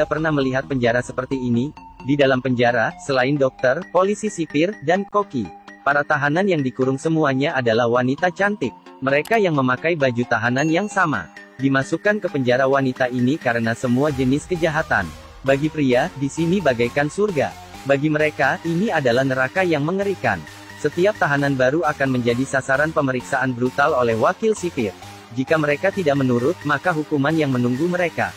pernah melihat penjara seperti ini. Di dalam penjara, selain dokter, polisi sipir, dan koki, para tahanan yang dikurung semuanya adalah wanita cantik. Mereka yang memakai baju tahanan yang sama, dimasukkan ke penjara wanita ini karena semua jenis kejahatan. Bagi pria, di sini bagaikan surga. Bagi mereka, ini adalah neraka yang mengerikan. Setiap tahanan baru akan menjadi sasaran pemeriksaan brutal oleh wakil sipir. Jika mereka tidak menurut, maka hukuman yang menunggu mereka.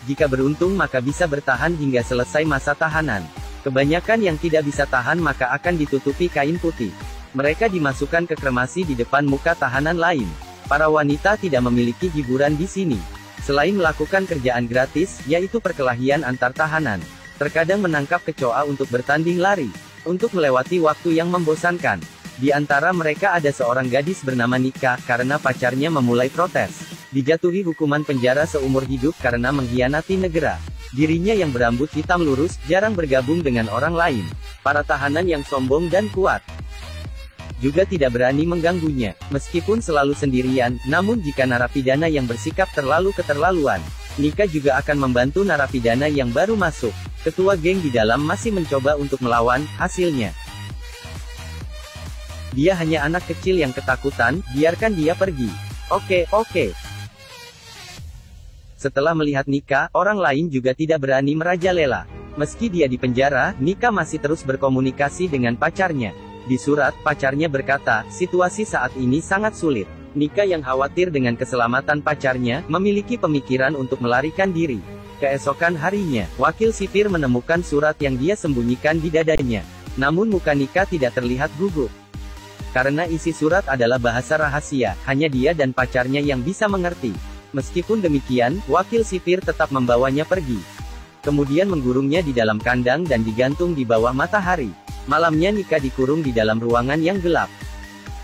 Jika beruntung maka bisa bertahan hingga selesai masa tahanan. Kebanyakan yang tidak bisa tahan maka akan ditutupi kain putih. Mereka dimasukkan ke kremasi di depan muka tahanan lain. Para wanita tidak memiliki hiburan di sini. Selain melakukan kerjaan gratis, yaitu perkelahian antar tahanan. Terkadang menangkap kecoa untuk bertanding lari. Untuk melewati waktu yang membosankan. Di antara mereka ada seorang gadis bernama Nika, karena pacarnya memulai protes. Dijatuhi hukuman penjara seumur hidup karena mengkhianati negara. Dirinya yang berambut hitam lurus, jarang bergabung dengan orang lain. Para tahanan yang sombong dan kuat juga tidak berani mengganggunya. Meskipun selalu sendirian, namun jika narapidana yang bersikap terlalu keterlaluan, Nika juga akan membantu narapidana yang baru masuk. Ketua geng di dalam masih mencoba untuk melawan, hasilnya dia hanya anak kecil yang ketakutan, biarkan dia pergi. Oke. Setelah melihat Nika, orang lain juga tidak berani merajalela. Meski dia di penjara, Nika masih terus berkomunikasi dengan pacarnya. Di surat, pacarnya berkata, situasi saat ini sangat sulit. Nika yang khawatir dengan keselamatan pacarnya, memiliki pemikiran untuk melarikan diri. Keesokan harinya, wakil sipir menemukan surat yang dia sembunyikan di dadanya. Namun muka Nika tidak terlihat gugup. Karena isi surat adalah bahasa rahasia, hanya dia dan pacarnya yang bisa mengerti. Meskipun demikian, wakil sipir tetap membawanya pergi. Kemudian menggurungnya di dalam kandang dan digantung di bawah matahari. Malamnya Nika dikurung di dalam ruangan yang gelap.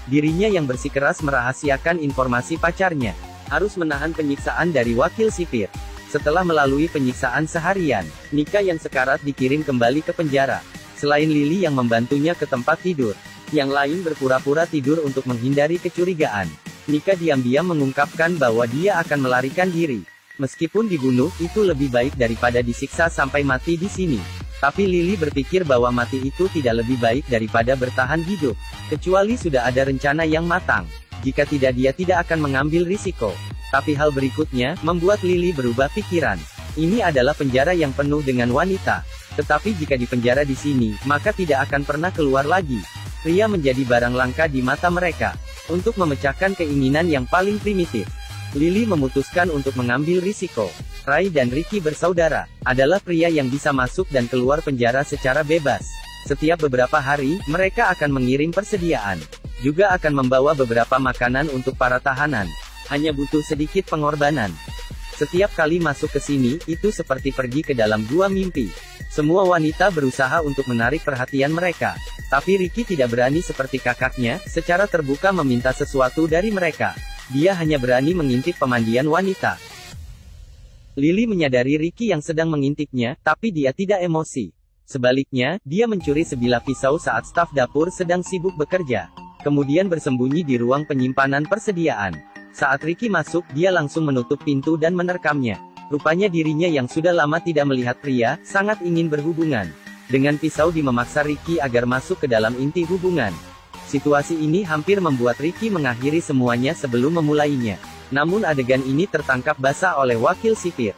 Dirinya yang bersikeras merahasiakan informasi pacarnya. Harus menahan penyiksaan dari wakil sipir. Setelah melalui penyiksaan seharian, Nika yang sekarat dikirim kembali ke penjara. Selain Lily yang membantunya ke tempat tidur, yang lain berpura-pura tidur untuk menghindari kecurigaan. Nika diam-diam mengungkapkan bahwa dia akan melarikan diri. Meskipun dibunuh, itu lebih baik daripada disiksa sampai mati di sini. Tapi Lily berpikir bahwa mati itu tidak lebih baik daripada bertahan hidup. Kecuali sudah ada rencana yang matang. Jika tidak dia tidak akan mengambil risiko. Tapi hal berikutnya, membuat Lily berubah pikiran. Ini adalah penjara yang penuh dengan wanita. Tetapi jika dipenjara di sini, maka tidak akan pernah keluar lagi. Pria menjadi barang langka di mata mereka. Untuk memecahkan keinginan yang paling primitif, Lily memutuskan untuk mengambil risiko. Ray dan Ricky bersaudara, adalah pria yang bisa masuk dan keluar penjara secara bebas. Setiap beberapa hari, mereka akan mengirim persediaan. Juga akan membawa beberapa makanan untuk para tahanan. Hanya butuh sedikit pengorbanan. Setiap kali masuk ke sini, itu seperti pergi ke dalam gua mimpi. Semua wanita berusaha untuk menarik perhatian mereka. Tapi Ricky tidak berani seperti kakaknya, secara terbuka meminta sesuatu dari mereka. Dia hanya berani mengintip pemandian wanita. Lily menyadari Ricky yang sedang mengintipnya, tapi dia tidak emosi. Sebaliknya, dia mencuri sebilah pisau saat staf dapur sedang sibuk bekerja. Kemudian bersembunyi di ruang penyimpanan persediaan. Saat Ricky masuk, dia langsung menutup pintu dan menerkamnya. Rupanya dirinya yang sudah lama tidak melihat pria, sangat ingin berhubungan. Dengan pisau dia memaksa Ricky agar masuk ke dalam inti hubungan. Situasi ini hampir membuat Ricky mengakhiri semuanya sebelum memulainya. Namun adegan ini tertangkap basah oleh wakil sipir.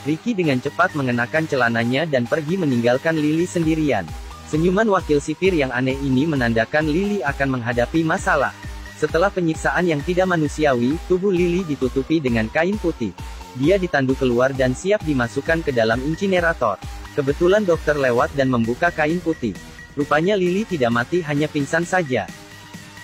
Ricky dengan cepat mengenakan celananya dan pergi meninggalkan Lily sendirian. Senyuman wakil sipir yang aneh ini menandakan Lily akan menghadapi masalah. Setelah penyiksaan yang tidak manusiawi, tubuh Lily ditutupi dengan kain putih. Dia ditandu keluar dan siap dimasukkan ke dalam insinerator. Kebetulan dokter lewat dan membuka kain putih. Rupanya Lily tidak mati, hanya pingsan saja.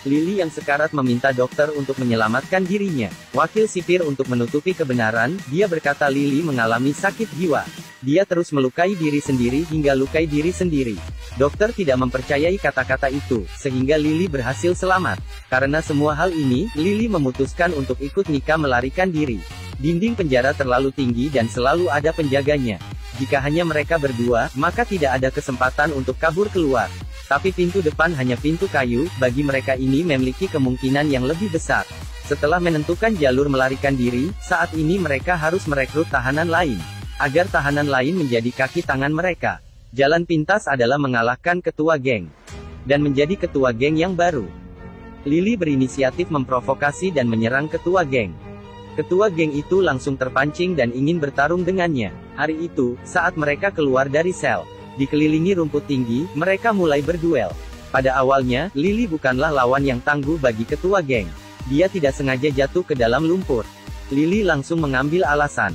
Lily yang sekarat meminta dokter untuk menyelamatkan dirinya. Wakil sipir untuk menutupi kebenaran, dia berkata Lily mengalami sakit jiwa. Dia terus melukai diri sendiri hingga lukai diri sendiri. Dokter tidak mempercayai kata-kata itu, sehingga Lily berhasil selamat. Karena semua hal ini, Lily memutuskan untuk ikut Nika melarikan diri. Dinding penjara terlalu tinggi dan selalu ada penjaganya. Jika hanya mereka berdua, maka tidak ada kesempatan untuk kabur keluar. Tapi pintu depan hanya pintu kayu, bagi mereka ini memiliki kemungkinan yang lebih besar. Setelah menentukan jalur melarikan diri, saat ini mereka harus merekrut tahanan lain. agar tahanan lain menjadi kaki tangan mereka. Jalan pintas adalah mengalahkan ketua geng dan menjadi ketua geng yang baru. Lily berinisiatif memprovokasi dan menyerang ketua geng. Ketua geng itu langsung terpancing dan ingin bertarung dengannya. Hari itu, saat mereka keluar dari sel, dikelilingi rumput tinggi, mereka mulai berduel. Pada awalnya, Lily bukanlah lawan yang tangguh bagi ketua geng. Dia tidak sengaja jatuh ke dalam lumpur. Lily langsung mengambil alasan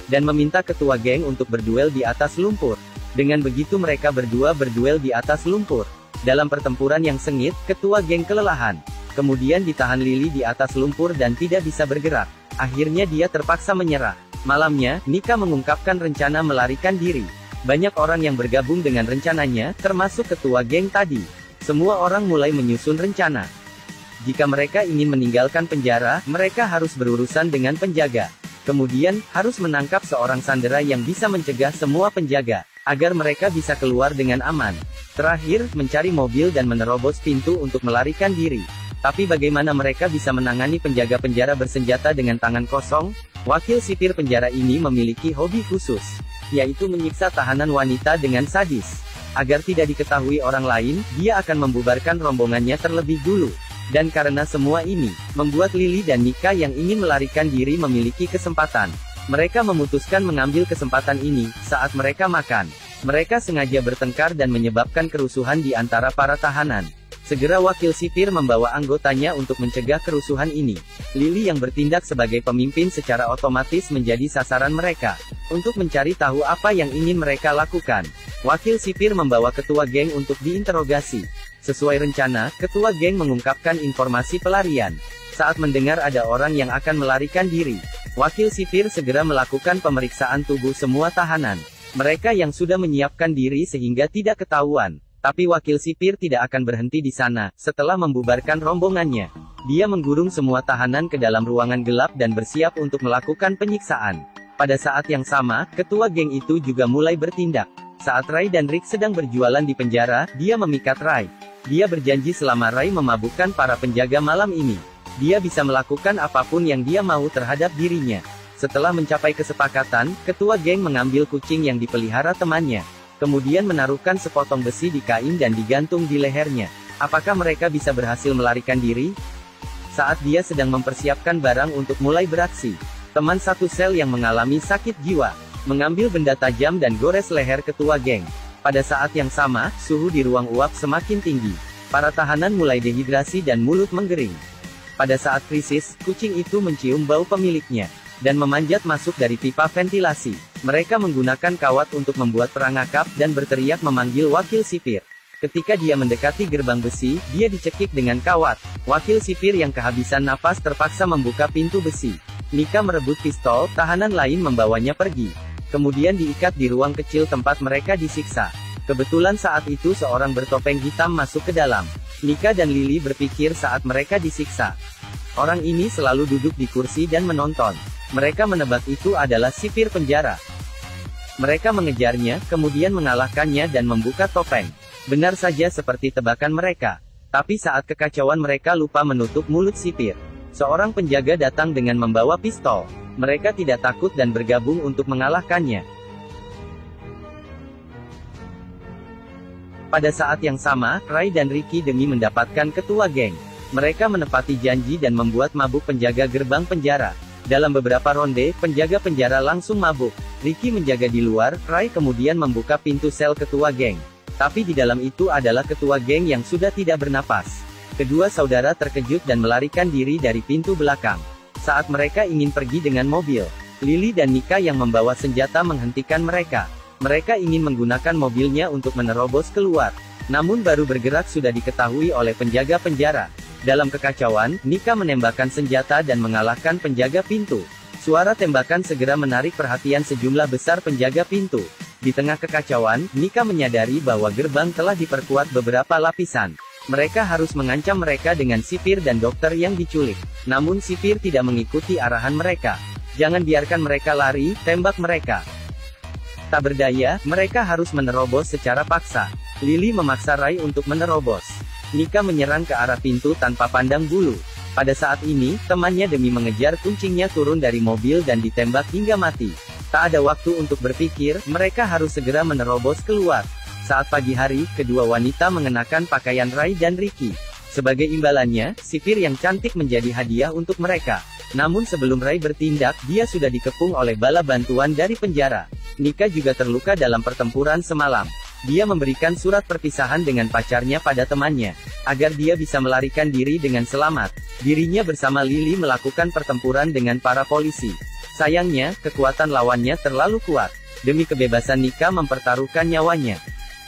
dan meminta ketua geng untuk berduel di atas lumpur. Dengan begitu mereka berdua berduel di atas lumpur. Dalam pertempuran yang sengit, ketua geng kelelahan. Kemudian ditahan Lily di atas lumpur dan tidak bisa bergerak. Akhirnya dia terpaksa menyerah. Malamnya, Nika mengungkapkan rencana melarikan diri. Banyak orang yang bergabung dengan rencananya, termasuk ketua geng tadi. Semua orang mulai menyusun rencana. Jika mereka ingin meninggalkan penjara, mereka harus berurusan dengan penjaga. Kemudian, harus menangkap seorang sandera yang bisa mencegah semua penjaga, agar mereka bisa keluar dengan aman. Terakhir, mencari mobil dan menerobos pintu untuk melarikan diri. Tapi bagaimana mereka bisa menangani penjaga penjara bersenjata dengan tangan kosong? Wakil sipir penjara ini memiliki hobi khusus, yaitu menyiksa tahanan wanita dengan sadis. Agar tidak diketahui orang lain, dia akan membubarkan rombongannya terlebih dulu. Dan karena semua ini, membuat Lily dan Nika yang ingin melarikan diri memiliki kesempatan. Mereka memutuskan mengambil kesempatan ini, saat mereka makan. Mereka sengaja bertengkar dan menyebabkan kerusuhan di antara para tahanan. Segera wakil sipir membawa anggotanya untuk mencegah kerusuhan ini. Lily yang bertindak sebagai pemimpin secara otomatis menjadi sasaran mereka. Untuk mencari tahu apa yang ingin mereka lakukan, wakil sipir membawa ketua geng untuk diinterogasi. Sesuai rencana, ketua geng mengungkapkan informasi pelarian. Saat mendengar ada orang yang akan melarikan diri, wakil sipir segera melakukan pemeriksaan tubuh semua tahanan. Mereka yang sudah menyiapkan diri sehingga tidak ketahuan. Tapi wakil sipir tidak akan berhenti di sana. Setelah membubarkan rombongannya, dia menggurung semua tahanan ke dalam ruangan gelap dan bersiap untuk melakukan penyiksaan. Pada saat yang sama, ketua geng itu juga mulai bertindak. Saat Ray dan Rick sedang berjualan di penjara, dia memikat Ray. Dia berjanji selama Ray memabukkan para penjaga malam ini, dia bisa melakukan apapun yang dia mau terhadap dirinya. Setelah mencapai kesepakatan, ketua geng mengambil kucing yang dipelihara temannya. Kemudian menaruhkan sepotong besi di kain dan digantung di lehernya. Apakah mereka bisa berhasil melarikan diri? Saat dia sedang mempersiapkan barang untuk mulai beraksi, teman satu sel yang mengalami sakit jiwa, mengambil benda tajam dan gores leher ketua geng. Pada saat yang sama, suhu di ruang uap semakin tinggi. Para tahanan mulai dehidrasi dan mulut menggering. Pada saat krisis, kucing itu mencium bau pemiliknya dan memanjat masuk dari pipa ventilasi. Mereka menggunakan kawat untuk membuat perangkap dan berteriak memanggil wakil sipir. Ketika dia mendekati gerbang besi, dia dicekik dengan kawat. Wakil sipir yang kehabisan napas terpaksa membuka pintu besi. Nika merebut pistol, tahanan lain membawanya pergi. Kemudian diikat di ruang kecil tempat mereka disiksa. Kebetulan saat itu seorang bertopeng hitam masuk ke dalam. Nika dan Lily berpikir saat mereka disiksa, orang ini selalu duduk di kursi dan menonton. Mereka menebak itu adalah sipir penjara. Mereka mengejarnya, kemudian mengalahkannya dan membuka topeng. Benar saja seperti tebakan mereka. Tapi saat kekacauan mereka lupa menutup mulut sipir. Seorang penjaga datang dengan membawa pistol. Mereka tidak takut dan bergabung untuk mengalahkannya. Pada saat yang sama, Ray dan Ricky demi mendapatkan ketua geng. Mereka menepati janji dan membuat mabuk penjaga gerbang penjara. Dalam beberapa ronde, penjaga penjara langsung mabuk. Ricky menjaga di luar, Ray kemudian membuka pintu sel ketua geng. Tapi di dalam itu adalah ketua geng yang sudah tidak bernapas. Kedua saudara terkejut dan melarikan diri dari pintu belakang. Saat mereka ingin pergi dengan mobil, Lily dan Nika yang membawa senjata menghentikan mereka. Mereka ingin menggunakan mobilnya untuk menerobos keluar. Namun baru bergerak sudah diketahui oleh penjaga penjara. Dalam kekacauan, Nika menembakkan senjata dan mengalahkan penjaga pintu. Suara tembakan segera menarik perhatian sejumlah besar penjaga pintu. Di tengah kekacauan, Nika menyadari bahwa gerbang telah diperkuat beberapa lapisan. Mereka harus mengancam mereka dengan sipir dan dokter yang diculik. Namun sipir tidak mengikuti arahan mereka. Jangan biarkan mereka lari, tembak mereka. Tak berdaya, mereka harus menerobos secara paksa. Lily memaksa Ray untuk menerobos. Nika menyerang ke arah pintu tanpa pandang bulu. Pada saat ini, temannya demi mengejar kucingnya turun dari mobil dan ditembak hingga mati. Tak ada waktu untuk berpikir, mereka harus segera menerobos keluar. Saat pagi hari, kedua wanita mengenakan pakaian Rai dan Ricky. Sebagai imbalannya, sipir yang cantik menjadi hadiah untuk mereka. Namun sebelum Rai bertindak, dia sudah dikepung oleh bala bantuan dari penjara. Nika juga terluka dalam pertempuran semalam. Dia memberikan surat perpisahan dengan pacarnya pada temannya, agar dia bisa melarikan diri dengan selamat. Dirinya bersama Lily melakukan pertempuran dengan para polisi. Sayangnya, kekuatan lawannya terlalu kuat. Demi kebebasan Nika mempertaruhkan nyawanya.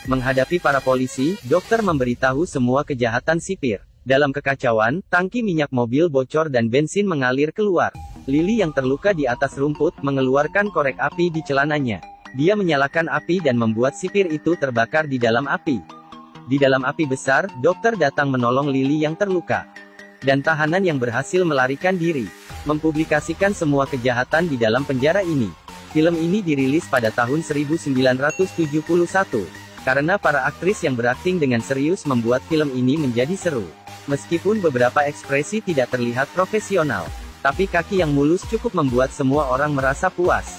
Menghadapi para polisi, dokter memberitahu semua kejahatan sipir. Dalam kekacauan, tangki minyak mobil bocor dan bensin mengalir keluar. Lily yang terluka di atas rumput, mengeluarkan korek api di celananya. Dia menyalakan api dan membuat sipir itu terbakar di dalam api. Di dalam api besar, dokter datang menolong Lily yang terluka. Dan tahanan yang berhasil melarikan diri. Mempublikasikan semua kejahatan di dalam penjara ini. Film ini dirilis pada tahun 1971. Karena para aktris yang berakting dengan serius membuat film ini menjadi seru. Meskipun beberapa ekspresi tidak terlihat profesional, tapi kaki yang mulus cukup membuat semua orang merasa puas.